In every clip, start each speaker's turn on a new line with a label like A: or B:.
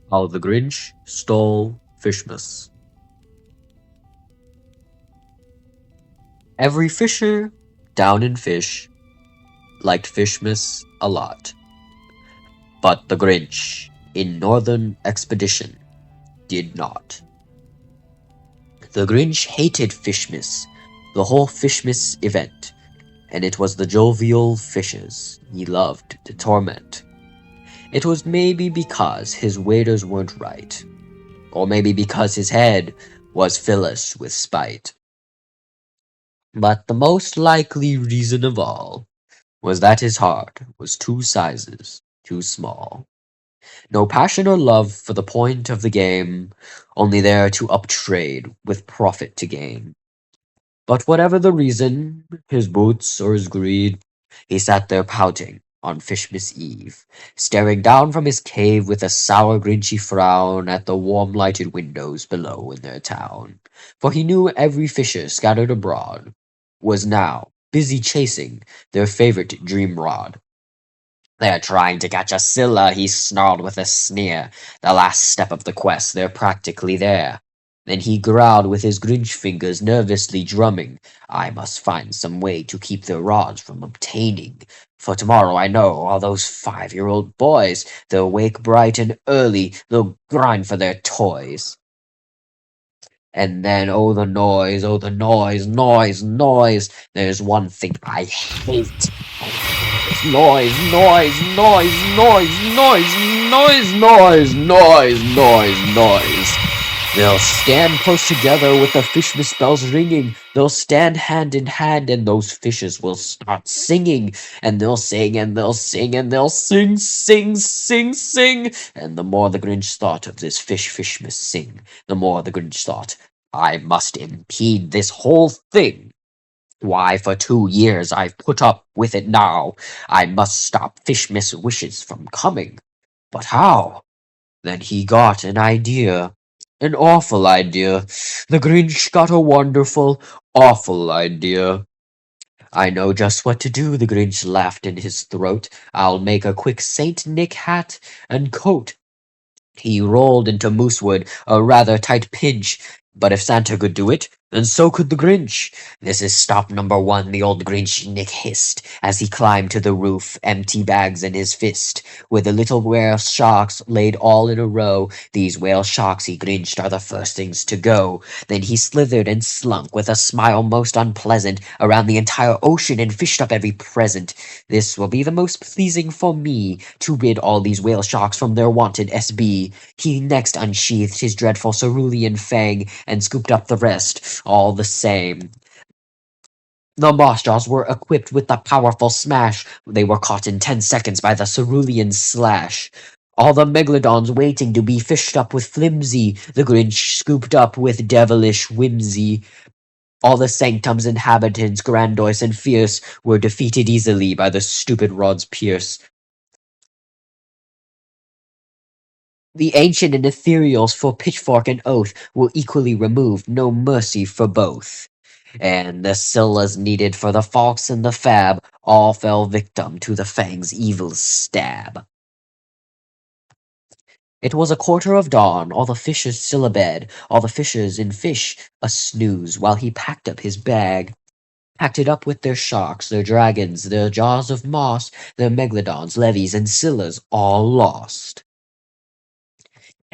A: How the Grinch Stole Fishmas. Every fisher down in Fish liked Fishmas a lot. But the Grinch in Northern Expedition did not. The Grinch hated Fishmas, the whole Fishmas event, and it was the jovial fishes he loved to torment. It was maybe because his waiters weren't right, or maybe because his head was Phyllis with spite. But the most likely reason of all was that his heart was two sizes too small. No passion or love for the point of the game, only there to uptrade with profit to gain. But whatever the reason, his boots or his greed, he sat there pouting on Fishmas Eve, staring down from his cave with a sour grinchy frown at the warm lighted windows below in their town. For he knew every fisher scattered abroad was now busy chasing their favorite dream rod. "They're trying to catch a Scylla," he snarled with a sneer. "The last step of the quest, they're practically there." Then he growled with his Grinch fingers nervously drumming. "I must find some way to keep their rods from obtaining. For tomorrow I know all those 5-year-old boys, they'll wake bright and early, they'll grind for their toys. And then, oh the noise, noise, noise. There's one thing I hate. Noise, noise, noise, noise, noise, noise, noise, noise, noise, noise. They'll stand close together with the Fishmas bells ringing. They'll stand hand in hand and those fishes will start singing. And they'll sing and they'll sing and they'll sing, sing, sing, sing. And the more the Grinch thought of this Fishmas sing, the more the Grinch thought, I must impede this whole thing. Why, for 2 years I've put up with it now. I must stop Fishmas' wishes from coming. But how? Then he got an idea. An awful idea. The Grinch got a wonderful, awful idea. "I know just what to do," the Grinch laughed in his throat. "I'll make a quick Saint Nick hat and coat." He rolled into moosewood, a rather tight pinch. But if Santa could do it, then so could the Grinch. "This is stop number 1, the old Grinch Nick hissed, as he climbed to the roof, empty bags in his fist, with the little whale sharks laid all in a row. These whale sharks, he grinched, are the first things to go. Then he slithered and slunk, with a smile most unpleasant, around the entire ocean and fished up every present. "This will be the most pleasing for me, to rid all these whale sharks from their wonted SB. He next unsheathed his dreadful cerulean fang, and scooped up the rest, all the same. The mossjaws were equipped with the powerful smash. They were caught in 10 seconds by the cerulean slash. All the megalodons waiting to be fished up with flimsy, the Grinch scooped up with devilish whimsy. All the sanctum's inhabitants, grandiose and fierce, were defeated easily by the stupid rod's pierce. The ancient and ethereals for pitchfork and oath were equally removed, no mercy for both. And the Scyllas needed for the Fox and the Fab all fell victim to the Fang's evil stab. It was a quarter of dawn, all the fishers still abed, all the fishers in Fish a snooze, while he packed up his bag. Packed it up with their sharks, their dragons, their jaws of moss, their megalodons, levies, and Scyllas all lost.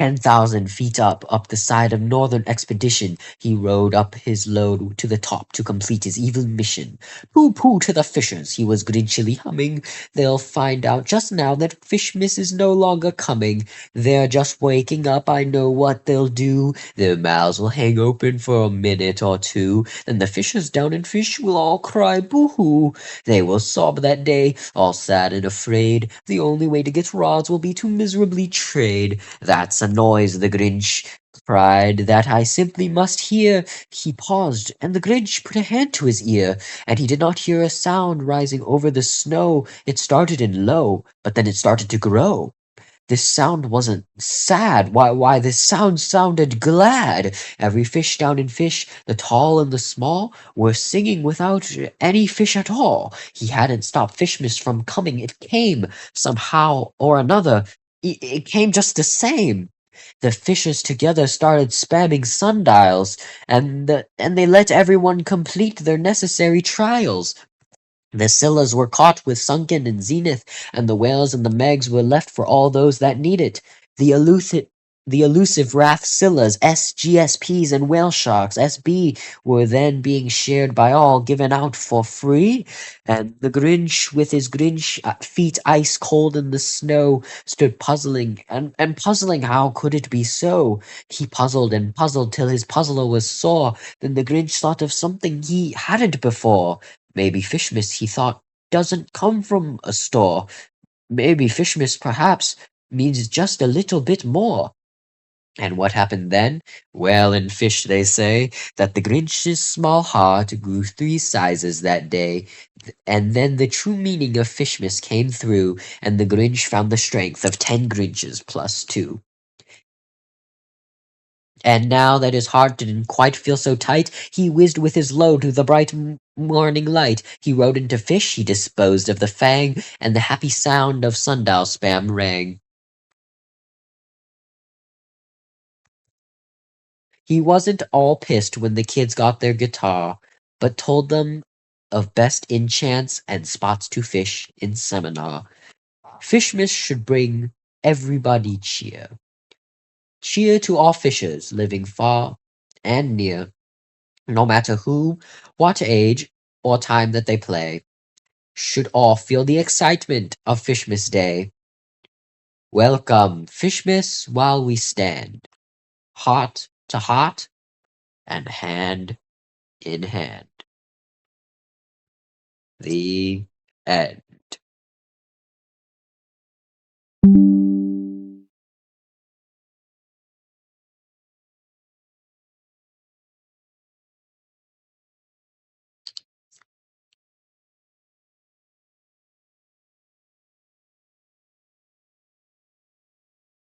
A: 10,000 feet up the side of Northern Expedition, he rode up his load to the top to complete his evil mission. Pooh-pooh to the fishers, he was grinchily humming. They'll find out just now that Fishmas is no longer coming. They're just waking up, I know what they'll do. Their mouths will hang open for a minute or two. Then the fishers down in Fish will all cry boo-hoo. They will sob that day, all sad and afraid. The only way to get rods will be to miserably trade. That's a noise, the Grinch cried, that I simply must hear. He paused, and the Grinch put a hand to his ear, and he did not hear a sound rising over the snow. It started in low, but then it started to grow. This sound wasn't sad. Why, this sound sounded glad. Every fish down in Fish, the tall and the small, were singing without any fish at all. He hadn't stopped Fishmas from coming. It came somehow or another. It came just the same. The fishers together started spamming sundials, and they let everyone complete their necessary trials. The Scyllas were caught with Sunken and Zenith, and the whales and the Megs were left for all those that need it. The elusive Wrath Scyllas, SGSPs, and Whale Sharks, SB, were then being shared by all, given out for free. And the Grinch, with his Grinch feet ice cold in the snow, stood puzzling and puzzling how could it be so. He puzzled and puzzled till his puzzler was sore. Then the Grinch thought of something he hadn't before. Maybe Fishmas, he thought, doesn't come from a store. Maybe Fishmas, perhaps, means just a little bit more. And what happened then? Well, in Fish they say that the Grinch's small heart grew 3 sizes that day. And then the true meaning of Fishmas came through, and the Grinch found the strength of 10 Grinches plus 2. And now that his heart didn't quite feel so tight, he whizzed with his load to the bright morning light. He rode into Fish, he disposed of the fang, and the happy sound of sundial spam rang. He wasn't all pissed when the kids got their guitar, but told them of best enchants and spots to fish in seminar. Fishmas should bring everybody cheer. Cheer to all fishers living far and near, no matter who, what age, or time that they play, should all feel the excitement of Fishmas Day. Welcome, Fishmas, while we stand, heart to heart and hand in hand. The end.